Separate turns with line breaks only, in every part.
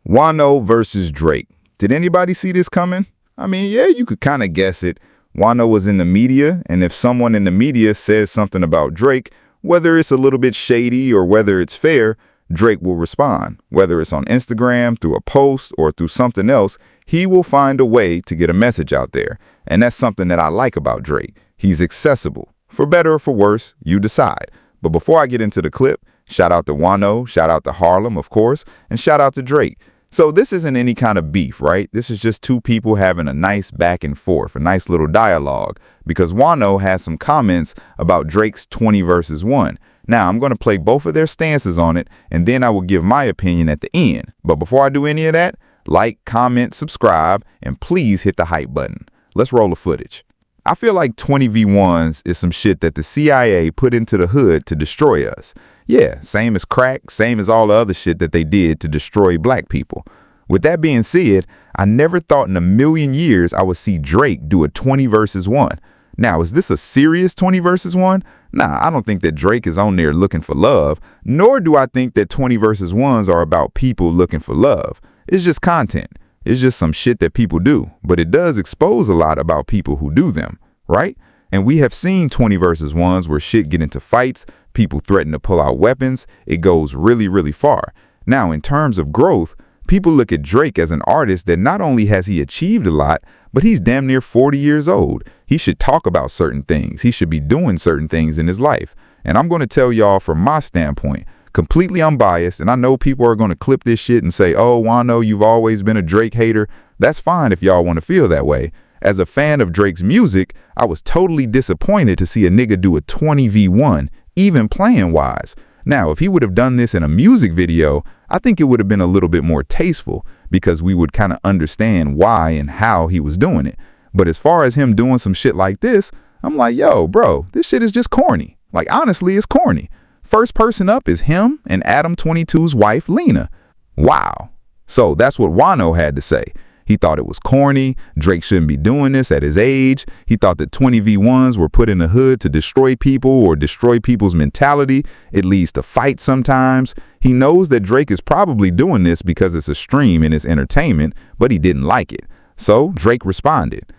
Wayeno versus Drake. Did anybody see this coming? I mean, yeah, you could kind of guess it. Wayeno was in the media, and if someone in the media says something about Drake, whether it's a little bit shady or whether it's fair, Drake will respond. Whether it's on Instagram, through a post, or through something else, he will find a way to get a message out there. And that's something that I like about Drake. He's accessible. For better or for worse, you decide. But before I get into the clip, shout out to Wayeno, shout out to Harlem, of course, and shout out to Drake. So this isn't any kind of beef, right? This is just two people having a nice back and forth, a nice little dialogue, because Wayeno has some comments about Drake's 20 versus 1. Now, I'm going to play both of their stances on it, and then I will give my opinion at the end. But before I do any of that, like, comment, subscribe, and please hit the hype button. Let's roll the footage. I feel like 20v1s is some shit that the CIA put into the hood to destroy us. Yeah, same as crack, same as all the other shit that they did to destroy black people. With that being said, I never thought in a million years I would see Drake do a 20 versus 1. Now, is this a serious 20 versus 1? Nah, I don't think that Drake is on there looking for love, nor do I think that 20 versus 1s are about people looking for love. It's just content. It's just some shit that people do, but it does expose a lot about people who do them, right? And we have seen 20 versus 1s where shit get into fights, people threaten to pull out weapons. It goes really, really far. Now, in terms of growth, people look at Drake as an artist that not only has he achieved a lot, but he's damn near 40 years old. He should talk about certain things. He should be doing certain things in his life. And I'm going to tell y'all from my standpoint, completely unbiased, and I know people are going to clip this shit and say, oh, Wayeno, you've always been a Drake hater. That's fine if y'all want to feel that way. As a fan of Drake's music, I was totally disappointed to see a nigga do a 20v1, even playing wise. Now, if he would have done this in a music video, I think it would have been a little bit more tasteful because we would kind of understand why and how he was doing it. But as far as him doing some shit like this, I'm like, yo, bro, this shit is just corny. Like, honestly, it's corny. First person up is him and Adam 22's wife, Lena. Wow. So that's what Wayeno had to say. He thought it was corny. Drake shouldn't be doing this at his age. He thought that 20v1s were put in the hood to destroy people or destroy people's mentality. It leads to fights sometimes. He knows that Drake is probably doing this because it's a stream and it's entertainment, but he didn't like it. So Drake responded,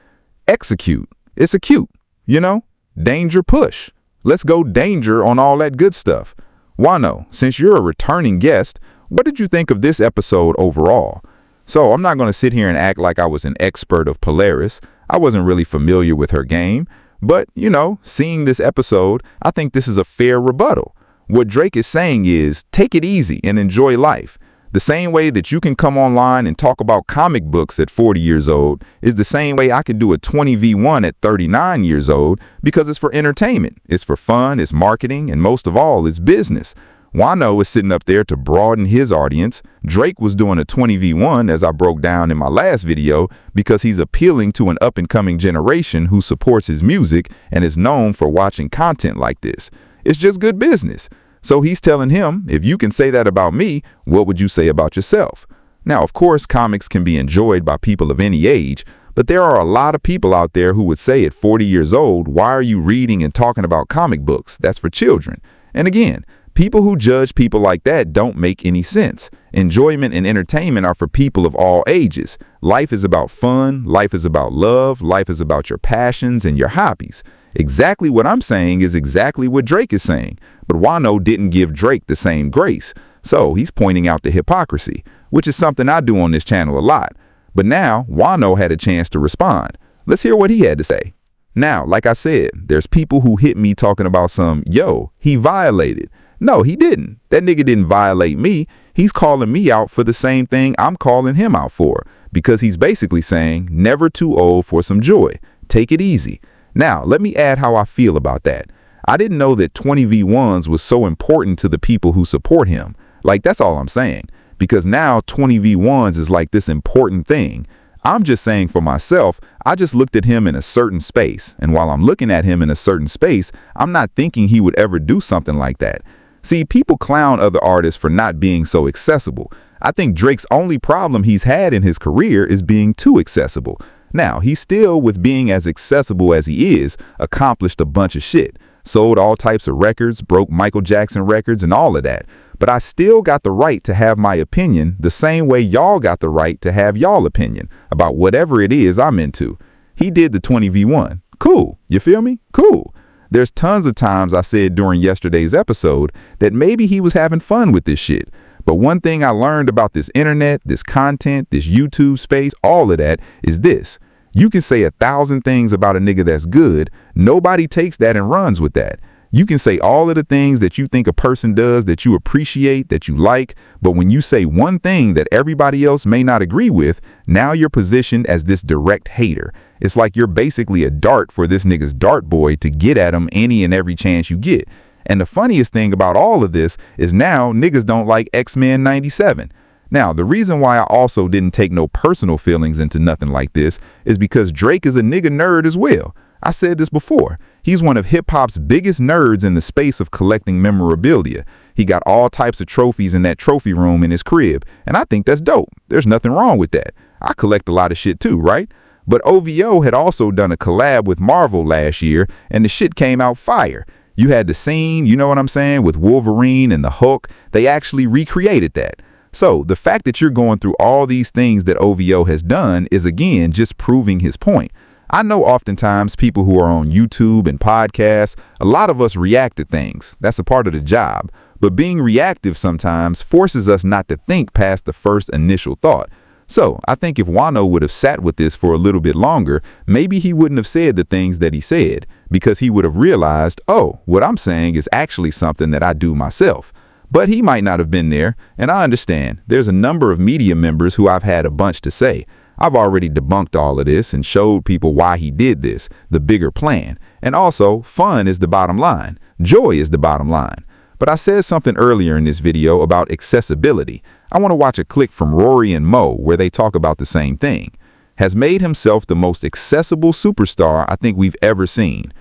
execute. It's a cute, you know, danger push. Let's go danger on all that good stuff. Wayeno, since you're a returning guest, what did you think of this episode overall? So I'm not going to sit here and act like I was an expert of Polaris. I wasn't really familiar with her game. But, you know, seeing this episode, I think this is a fair rebuttal. What Drake is saying is, take it easy and enjoy life. The same way that you can come online and talk about comic books at 40 years old is the same way I can do a 20v1 at 39 years old because it's for entertainment, it's for fun, it's marketing, and most of all, it's business. Wayeno is sitting up there to broaden his audience. Drake was doing a 20v1, as I broke down in my last video, because he's appealing to an up-and-coming generation who supports his music and is known for watching content like this. It's just good business. So he's telling him, if you can say that about me, what would you say about yourself? Now, of course, comics can be enjoyed by people of any age, but there are a lot of people out there who would say at 40 years old, why are you reading and talking about comic books? That's for children. And again, people who judge people like that don't make any sense. Enjoyment and entertainment are for people of all ages. Life is about fun, life is about love, life is about your passions and your hobbies. Exactly what I'm saying is exactly what Drake is saying, but Wayeno didn't give Drake the same grace. So he's pointing out the hypocrisy, which is something I do on this channel a lot. But now Wayeno had a chance to respond. Let's hear what he had to say. Now, like I said, there's people who hit me talking about yo, he violated. No, he didn't. That nigga didn't violate me. He's calling me out for the same thing I'm calling him out for, because he's basically saying, never too old for some joy. Take it easy. Now, let me add how I feel about that. I didn't know that 20v1s was so important to the people who support him. Like, that's all I'm saying. Because now 20v1s is like this important thing. I'm just saying for myself, I just looked at him in a certain space. And while I'm looking at him in a certain space, I'm not thinking he would ever do something like that. See, people clown other artists for not being so accessible. I think Drake's only problem he's had in his career is being too accessible. Now, he still, with being as accessible as he is, accomplished a bunch of shit. Sold all types of records, broke Michael Jackson records and all of that. but I still got the right to have my opinion the same way y'all got the right to have y'all opinion about whatever it is I'm into. He did the 20v1. Cool. You feel me? Cool. There's tons of times I said during yesterday's episode that maybe he was having fun with this shit. But one thing I learned about this internet, this content, this YouTube space, all of that is this. You can say 1,000 things about a nigga that's good. Nobody takes that and runs with that. You can say all of the things that you think a person does that you appreciate, that you like, but when you say one thing that everybody else may not agree with, now you're positioned as this direct hater. It's like you're basically a dart for this nigga's dart boy to get at him any and every chance you get. And the funniest thing about all of this is now niggas don't like X-Men 97. Now, the reason why I also didn't take no personal feelings into nothing like this is because Drake is a nigga nerd as well. I said this before. He's one of hip-hop's biggest nerds in the space of collecting memorabilia. He got all types of trophies in that trophy room in his crib, and I think that's dope. There's nothing wrong with that. I collect a lot of shit too, right? But OVO had also done a collab with Marvel last year, and the shit came out fire. You had the scene, you know what I'm saying, with Wolverine and the Hulk. They actually recreated that. So the fact that you're going through all these things that OVO has done is, again, just proving his point. I know oftentimes people who are on YouTube and podcasts, a lot of us react to things. That's a part of the job. But being reactive sometimes forces us not to think past the first initial thought. So I think if Wayeno would have sat with this for a little bit longer, maybe he wouldn't have said the things that he said, because he would have realized, oh, what I'm saying is actually something that I do myself. But he might not have been there, and I understand. There's a number of media members who I've had a bunch to say. I've already debunked all of this and showed people why he did this, the bigger plan. And also, fun is the bottom line. Joy is the bottom line. But I said something earlier in this video about accessibility. I want to watch a clip from Rory and Mal where they talk about the same thing. Has made himself the most accessible superstar I think we've ever seen.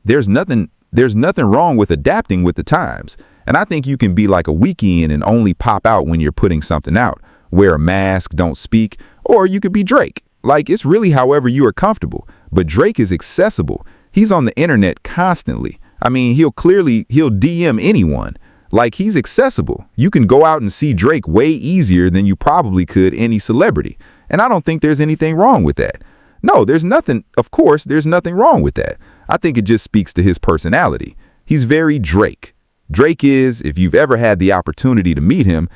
There's nothing wrong with adapting with the times. And I think you can be like a weekend and only pop out when you're putting something out. Wear a mask, don't speak, or you could be Drake. Like, it's really however you are comfortable. But Drake is accessible. He's on the internet constantly. I mean, he'll DM anyone. Like, he's accessible. You can go out and see Drake way easier than you probably could any celebrity. And I don't think there's anything wrong with that. No, there's nothing wrong with that. I think it just speaks to his personality. He's very Drake. Drake is, if you've ever had the opportunity to meet him,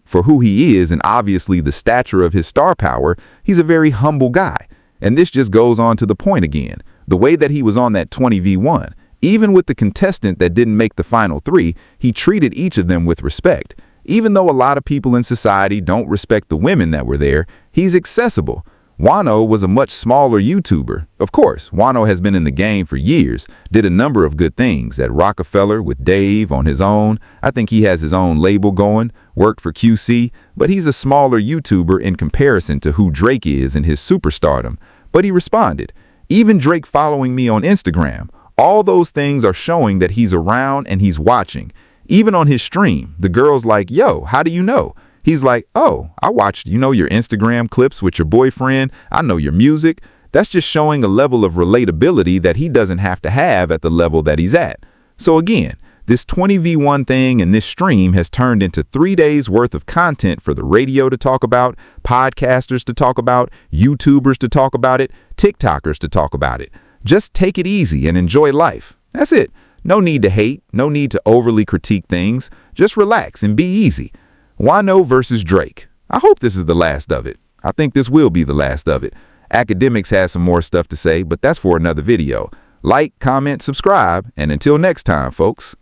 for who he is and obviously the stature of his star power, he's a very humble guy. And this just goes on to the point again. The way that he was on that 20v1, even with the contestant that didn't make the final 3, he treated each of them with respect. Even though a lot of people in society don't respect the women that were there, he's accessible. Wayeno was a much smaller YouTuber. Of course, Wayeno has been in the game for years, did a number of good things at Rockefeller with Dave on his own. I think he has his own label going, worked for QC, but he's a smaller YouTuber in comparison to who Drake is in his superstardom. But he responded. Even Drake following me on Instagram, all those things are showing that he's around and he's watching. Even on his stream, the girl's like, yo, how do you know? He's like, oh, I watched, your Instagram clips with your boyfriend. I know your music. That's just showing a level of relatability that he doesn't have to have at the level that he's at. So again, this 20v1 thing and this stream has turned into 3 days worth of content for the radio to talk about, podcasters to talk about, YouTubers to talk about it, TikTokers to talk about it. Just take it easy and enjoy life. That's it. No need to hate. No need to overly critique things. Just relax and be easy. Wayeno versus Drake. I hope this is the last of it. I think this will be the last of it. Academics has some more stuff to say, but that's for another video. Like, comment, subscribe, and until next time, folks.